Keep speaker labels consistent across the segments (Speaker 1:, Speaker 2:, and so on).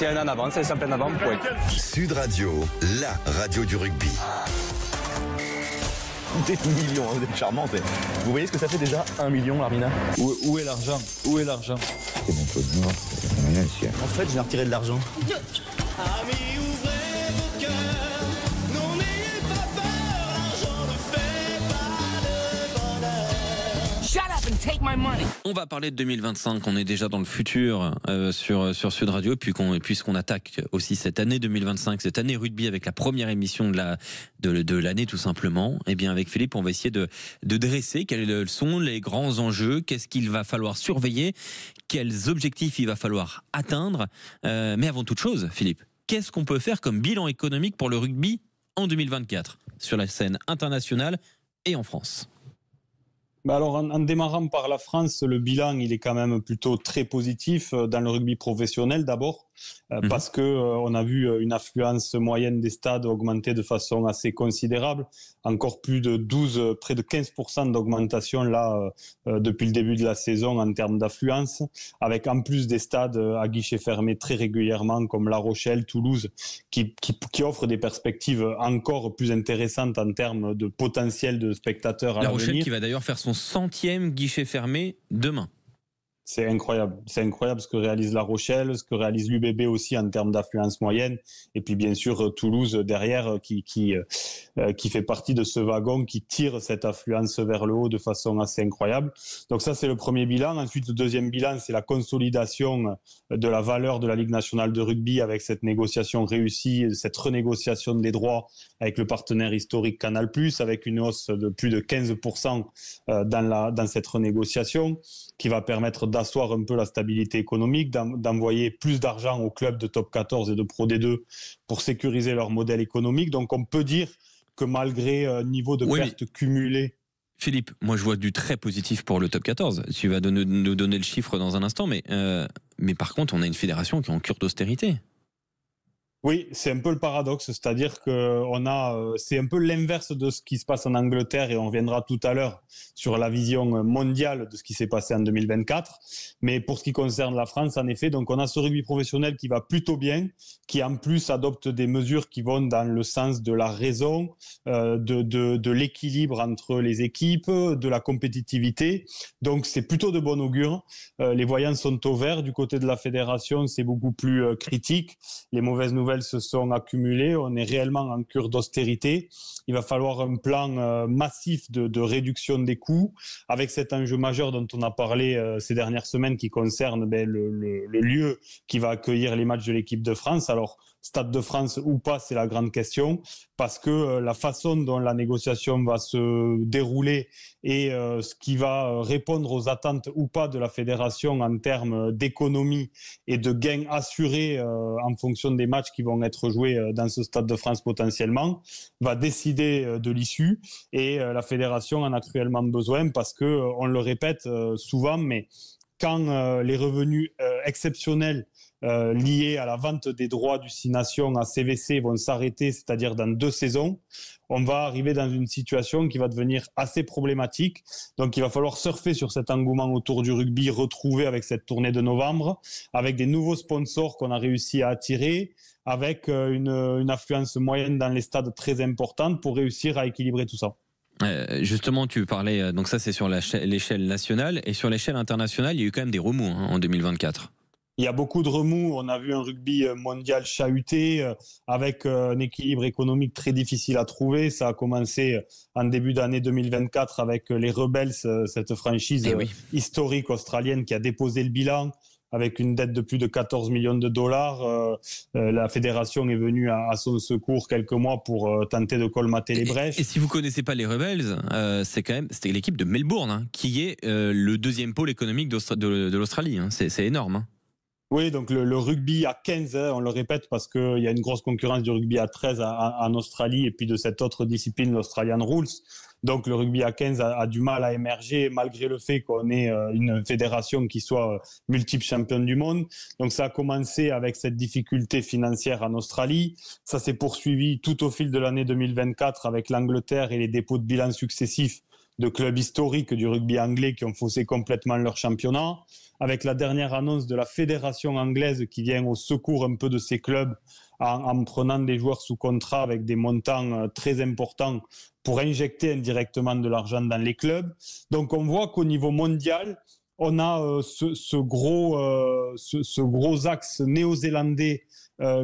Speaker 1: s'il y a un en avant, c'est le champion d'avant, point.
Speaker 2: Sud Radio, la radio du rugby.
Speaker 3: Des millions, vous êtes charmante. Vous voyez ce que ça fait déjà 1 million, Larmina?
Speaker 4: Où est l'argent? Où est l'argent?
Speaker 3: C'est mon peu de mort, c'est rien ici. En fait, je vais retirer de l'argent.
Speaker 5: Amis, ouvrez vos cœurs, non n'ayez pas peur, l'argent ne fait pas le bonheur.
Speaker 6: Shut up and take my money.
Speaker 7: On va parler de 2025, on est déjà dans le futur sur Sud Radio, puisqu'on attaque aussi cette année 2025, cette année rugby avec la première émission de l'année tout simplement. Et bien avec Philippe, on va essayer de dresser quels sont les grands enjeux, qu'est-ce qu'il va falloir surveiller, quels objectifs il va falloir atteindre. Mais avant toute chose, Philippe, qu'est-ce qu'on peut faire comme bilan économique pour le rugby en 2024 sur la scène internationale et en France?
Speaker 8: Alors, en démarrant par la France, le bilan, il est quand même plutôt très positif dans le rugby professionnel d'abord, parce que on a vu une affluence moyenne des stades augmenter de façon assez considérable, encore plus de 12, près de 15% d'augmentation là depuis le début de la saison en termes d'affluence, avec en plus des stades à guichets fermés très régulièrement comme La Rochelle, Toulouse, qui offrent des perspectives encore plus intéressantes en termes de potentiel de spectateurs à
Speaker 7: La
Speaker 8: l'avenir.
Speaker 7: Rochelle qui va d'ailleurs faire son 100e guichet fermé demain.
Speaker 8: C'est incroyable ce que réalise La Rochelle, ce que réalise l'UBB aussi en termes d'affluence moyenne, et puis bien sûr Toulouse derrière qui fait partie de ce wagon qui tire cette affluence vers le haut de façon assez incroyable. Donc ça c'est le premier bilan. Ensuite le deuxième bilan c'est la consolidation de la valeur de la Ligue nationale de rugby avec cette négociation réussie, cette renégociation des droits avec le partenaire historique Canal+, avec une hausse de plus de 15% dans cette renégociation qui va permettre d'asseoir un peu la stabilité économique, d'envoyer plus d'argent aux clubs de top 14 et de Pro D2 pour sécuriser leur modèle économique. Donc on peut dire que malgré un niveau de pertes cumulées...
Speaker 7: Philippe, moi je vois du très positif pour le top 14. Tu vas nous donner le chiffre dans un instant, mais par contre on a une fédération qui est en cure d'austérité.
Speaker 8: Oui, c'est un peu le paradoxe, c'est-à-dire que c'est un peu l'inverse de ce qui se passe en Angleterre et on reviendra tout à l'heure sur la vision mondiale de ce qui s'est passé en 2024. Mais pour ce qui concerne la France, en effet, donc on a ce rugby professionnel qui va plutôt bien, qui en plus adopte des mesures qui vont dans le sens de la raison, de l'équilibre entre les équipes, de la compétitivité. Donc c'est plutôt de bon augure. Les voyants sont au vert. Du côté de la fédération, c'est beaucoup plus critique. Les mauvaises nouvelles se sont accumulées, on est réellement en cure d'austérité. Il va falloir un plan massif de réduction des coûts, avec cet enjeu majeur dont on a parlé ces dernières semaines qui concerne le lieu qui va accueillir les matchs de l'équipe de France. Alors, Stade de France ou pas, c'est la grande question, parce que la façon dont la négociation va se dérouler et ce qui va répondre aux attentes ou pas de la fédération en termes d'économie et de gains assurés en fonction des matchs qui vont être joués dans ce Stade de France potentiellement, va décider de l'issue. Et la fédération en a cruellement besoin parce que, on le répète souvent, mais quand les revenus exceptionnels liés à la vente des droits du Six Nations à CVC vont s'arrêter, c'est-à-dire dans 2 saisons, on va arriver dans une situation qui va devenir assez problématique. Donc il va falloir surfer sur cet engouement autour du rugby retrouvé avec cette tournée de novembre, avec des nouveaux sponsors qu'on a réussi à attirer, avec une affluence moyenne dans les stades très importante pour réussir à équilibrer tout ça.
Speaker 7: Justement, tu parlais, donc ça c'est sur l'échelle nationale, et sur l'échelle internationale, il y a eu quand même des remous en 2024.
Speaker 8: Il y a beaucoup de remous. On a vu un rugby mondial chahuté avec un équilibre économique très difficile à trouver. Ça a commencé en début d'année 2024 avec les Rebels, cette franchise historique australienne qui a déposé le bilan avec une dette de plus de 14 millions de dollars. La fédération est venue à son secours quelques mois pour tenter de colmater les brèches.
Speaker 7: Et si vous connaissez pas les Rebels, c'était l'équipe de Melbourne qui est le deuxième pôle économique de l'Australie. C'est énorme.
Speaker 8: Oui, donc le rugby à 15, on le répète parce qu'il y a une grosse concurrence du rugby à 13 en Australie et puis de cette autre discipline, l'Australian Rules. Donc le rugby à 15 a du mal à émerger malgré le fait qu'on ait une fédération qui soit multiple championne du monde. Donc ça a commencé avec cette difficulté financière en Australie. Ça s'est poursuivi tout au fil de l'année 2024 avec l'Angleterre et les dépôts de bilan successifs de clubs historiques du rugby anglais qui ont faussé complètement leur championnat, avec la dernière annonce de la fédération anglaise qui vient au secours un peu de ces clubs en prenant des joueurs sous contrat avec des montants très importants pour injecter indirectement de l'argent dans les clubs. Donc on voit qu'au niveau mondial, on a ce gros axe néo-zélandais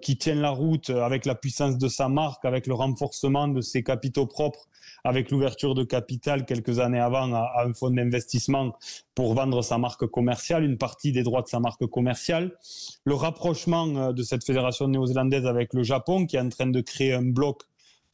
Speaker 8: qui tient la route avec la puissance de sa marque, avec le renforcement de ses capitaux propres, avec l'ouverture de capital quelques années avant à un fonds d'investissement pour vendre sa marque commerciale, une partie des droits de sa marque commerciale. Le rapprochement de cette fédération néo-zélandaise avec le Japon qui est en train de créer un bloc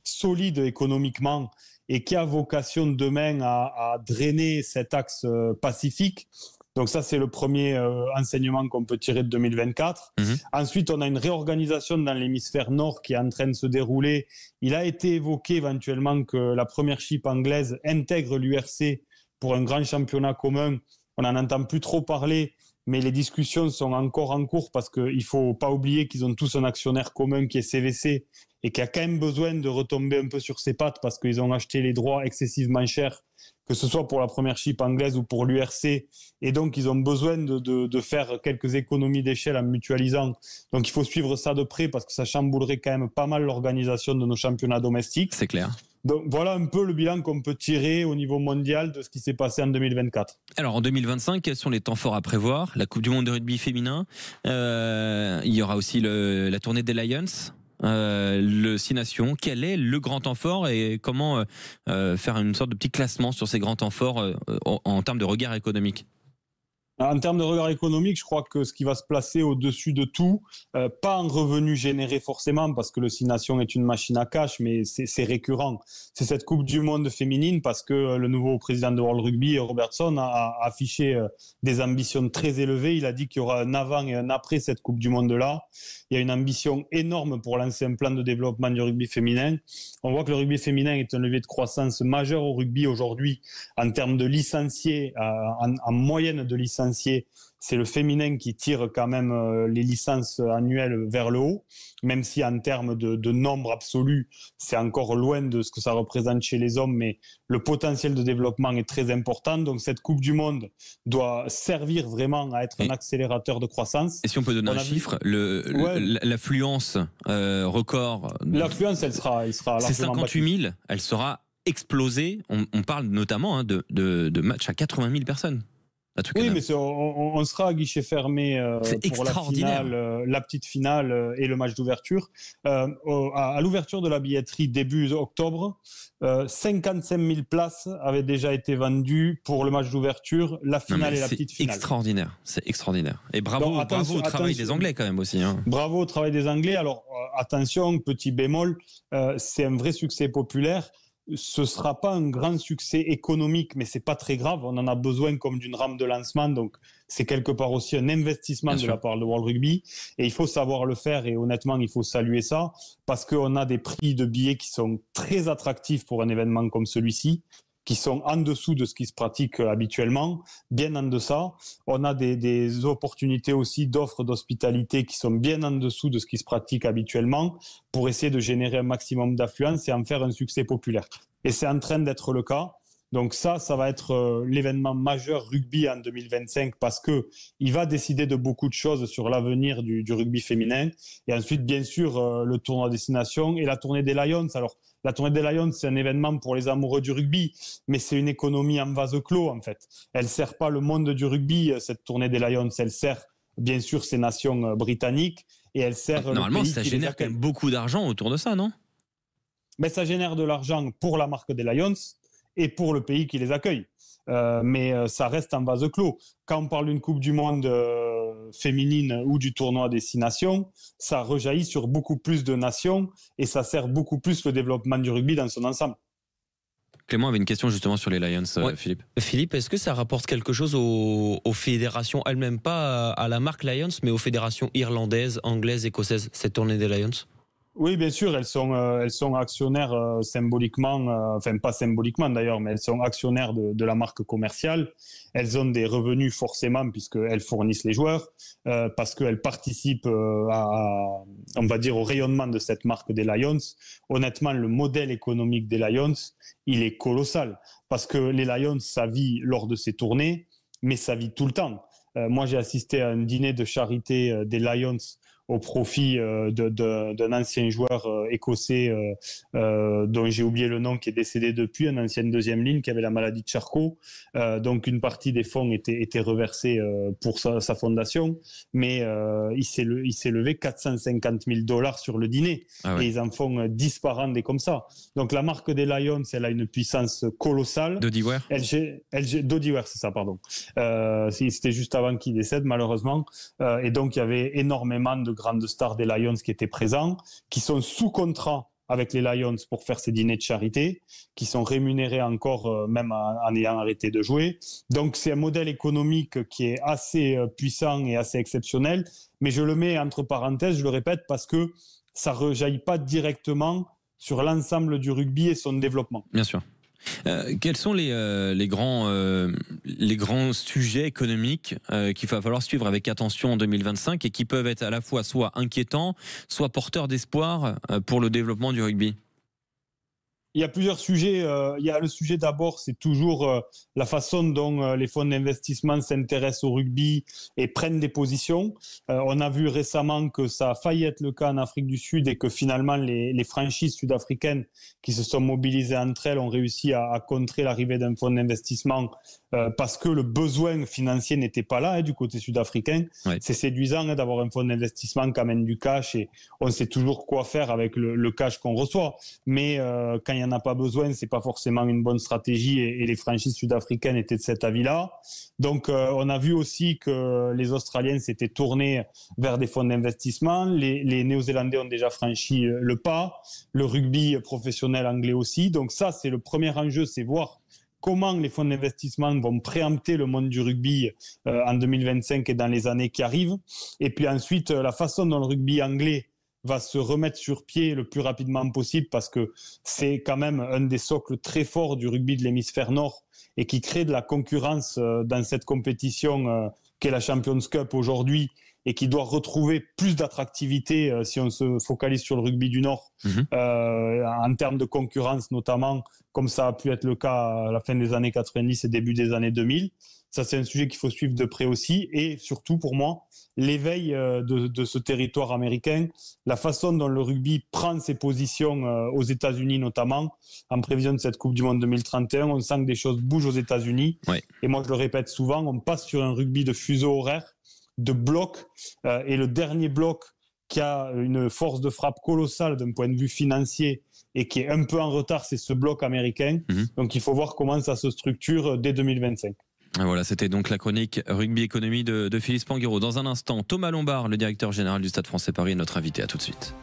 Speaker 8: solide économiquement et qui a vocation demain à drainer cet axe pacifique. Donc ça, c'est le premier enseignement qu'on peut tirer de 2024. Ensuite, on a une réorganisation dans l'hémisphère nord qui est en train de se dérouler. Il a été évoqué éventuellement que la Premiership anglaise intègre l'URC pour un grand championnat commun. On n'en entend plus trop parler, mais les discussions sont encore en cours parce qu'il ne faut pas oublier qu'ils ont tous un actionnaire commun qui est CVC et qui a quand même besoin de retomber un peu sur ses pattes parce qu'ils ont acheté les droits excessivement chers, que ce soit pour la Premiership anglaise ou pour l'URC. Et donc, ils ont besoin de faire quelques économies d'échelle en mutualisant. Donc, il faut suivre ça de près parce que ça chamboulerait quand même pas mal l'organisation de nos championnats domestiques.
Speaker 7: C'est clair.
Speaker 8: Donc, voilà un peu le bilan qu'on peut tirer au niveau mondial de ce qui s'est passé en 2024.
Speaker 7: Alors, en 2025, quels sont les temps forts à prévoir? La Coupe du Monde de rugby féminin. Il y aura aussi la tournée des Lions. Le Six Nations, quel est le grand temps fort et comment faire une sorte de petit classement sur ces grands temps forts en termes de regard économique?
Speaker 8: En termes de regard économique, je crois que ce qui va se placer au-dessus de tout, pas en revenus générés forcément, parce que le Six Nations est une machine à cash, mais c'est récurrent. C'est cette Coupe du Monde féminine, parce que le nouveau président de World Rugby, Robertson, a affiché des ambitions très élevées. Il a dit qu'il y aura un avant et un après cette Coupe du Monde-là. Il y a une ambition énorme pour lancer un plan de développement du rugby féminin. On voit que le rugby féminin est un levier de croissance majeur au rugby aujourd'hui en termes de licenciés, en moyenne de licenciés. C'est le féminin qui tire quand même les licences annuelles vers le haut, même si en termes de nombre absolu, c'est encore loin de ce que ça représente chez les hommes, mais le potentiel de développement est très important. Donc cette Coupe du Monde doit servir vraiment à être un accélérateur de croissance.
Speaker 7: Et si on peut donner un chiffre, l'affluence record...
Speaker 8: L'affluence, elle sera largement
Speaker 7: c'est 58 000, elle sera explosée. On parle notamment de matchs à 80 000 personnes.
Speaker 8: Oui, mais on sera à guichet fermé pour la finale, la petite finale et le match d'ouverture. À l'ouverture de la billetterie début octobre, 55 000 places avaient déjà été vendues pour le match d'ouverture, la finale et la petite finale.
Speaker 7: C'est extraordinaire. Et bravo au travail des Anglais quand même aussi.
Speaker 8: Bravo au travail des Anglais. Alors attention, petit bémol, c'est un vrai succès populaire. Ce ne sera pas un grand succès économique, mais ce n'est pas très grave. On en a besoin comme d'une rampe de lancement. Donc, c'est quelque part aussi un investissement de la part de World Rugby. Et il faut savoir le faire. Et honnêtement, il faut saluer ça parce qu'on a des prix de billets qui sont très attractifs pour un événement comme celui-ci, qui sont en dessous de ce qui se pratique habituellement, bien en deçà. On a des opportunités aussi d'offres d'hospitalité qui sont bien en dessous de ce qui se pratique habituellement pour essayer de générer un maximum d'affluence et en faire un succès populaire. Et c'est en train d'être le cas. Donc ça va être l'événement majeur rugby en 2025 parce qu'il va décider de beaucoup de choses sur l'avenir du rugby féminin. Et ensuite, bien sûr, le tournoi Destination et la tournée des Lions. Alors, la tournée des Lions, c'est un événement pour les amoureux du rugby, mais c'est une économie en vase clos, en fait. Elle ne sert pas le monde du rugby, cette tournée des Lions. Elle sert, bien sûr, ces nations britanniques et elle sert
Speaker 7: normalement, ça génère quand même beaucoup d'argent autour de ça, non?
Speaker 8: Mais ça génère de l'argent pour la marque des Lions et pour le pays qui les accueille. Mais ça reste en vase clos. Quand on parle d'une Coupe du Monde féminine ou du tournoi des 6 nations, ça rejaillit sur beaucoup plus de nations et ça sert beaucoup plus le développement du rugby dans son ensemble.
Speaker 7: Clément avait une question justement sur les Lions, Philippe.
Speaker 1: Philippe, est-ce que ça rapporte quelque chose aux fédérations elles-mêmes, pas à la marque Lions, mais aux fédérations irlandaises, anglaises, écossaises, cette tournée des Lions?
Speaker 8: Oui, bien sûr, elles sont actionnaires symboliquement, enfin pas symboliquement d'ailleurs, mais elles sont actionnaires de la marque commerciale. Elles ont des revenus forcément puisqu'elles fournissent les joueurs, parce qu'elles participent on va dire, au rayonnement de cette marque des Lions. Honnêtement, le modèle économique des Lions, il est colossal parce que les Lions, ça vit lors de ces tournées, mais ça vit tout le temps. Moi, j'ai assisté à un dîner de charité des Lions au profit d'un ancien joueur écossais dont j'ai oublié le nom, qui est décédé depuis, un ancien deuxième ligne qui avait la maladie de Charcot. Donc une partie des fonds était reversée pour sa fondation, mais il s'est levé 450 000 $ sur le dîner. Ah ouais. Et ils en font 10 par an, des comme ça. Donc la marque des Lions, elle a une puissance colossale.
Speaker 7: Dodie Ware
Speaker 8: Dodie Ware, c'est ça, pardon. C'était juste avant qu'il décède, malheureusement. Et donc il y avait énormément de grandes stars des Lions qui étaient présents, qui sont sous contrat avec les Lions pour faire ces dîners de charité, qui sont rémunérés encore même en ayant arrêté de jouer. Donc c'est un modèle économique qui est assez puissant et assez exceptionnel, mais je le mets entre parenthèses, je le répète, parce que ça ne rejaillit pas directement sur l'ensemble du rugby et son développement.
Speaker 7: Bien sûr. Quels sont les grands sujets économiques qu'il va falloir suivre avec attention en 2025 et qui peuvent être à la fois soit inquiétants, soit porteurs d'espoir pour le développement du rugby?
Speaker 8: Il y a plusieurs sujets. Il y a le sujet d'abord, c'est toujours la façon dont les fonds d'investissement s'intéressent au rugby et prennent des positions. On a vu récemment que ça a failli être le cas en Afrique du Sud et que finalement les franchises sud-africaines qui se sont mobilisées entre elles ont réussi à contrer l'arrivée d'un fonds d'investissement parce que le besoin financier n'était pas là du côté sud-africain. Ouais. C'est séduisant d'avoir un fonds d'investissement qui amène du cash et on sait toujours quoi faire avec le cash qu'on reçoit. Mais quand il n'y en a pas besoin, c'est pas forcément une bonne stratégie et les franchises sud-africaines étaient de cet avis-là. Donc on a vu aussi que les Australiens s'étaient tournés vers des fonds d'investissement. Les Néo-Zélandais ont déjà franchi le pas. Le rugby professionnel anglais aussi. Donc ça, c'est le premier enjeu, c'est voir comment les fonds d'investissement vont préempter le monde du rugby en 2025 et dans les années qui arrivent. Et puis ensuite, la façon dont le rugby anglais va se remettre sur pied le plus rapidement possible parce que c'est quand même un des socles très forts du rugby de l'hémisphère nord et qui crée de la concurrence dans cette compétition qu'est la Champions Cup aujourd'hui et qui doit retrouver plus d'attractivité si on se focalise sur le rugby du Nord, en termes de concurrence notamment, comme ça a pu être le cas à la fin des années 90 et début des années 2000. Ça, c'est un sujet qu'il faut suivre de près aussi. Et surtout, pour moi, l'éveil de ce territoire américain, la façon dont le rugby prend ses positions aux États-Unis notamment, en prévision de cette Coupe du Monde 2031, on sent que des choses bougent aux États-Unis. Ouais. Et moi, je le répète souvent, on passe sur un rugby de fuseau horaire, de bloc, et le dernier bloc qui a une force de frappe colossale d'un point de vue financier et qui est un peu en retard, c'est ce bloc américain. Donc il faut voir comment ça se structure dès 2025.
Speaker 7: Voilà, c'était donc la chronique Rugby Économie de Philippe Spanghero. Dans un instant, Thomas Lombard, le directeur général du Stade Français Paris, est notre invité. À tout de suite.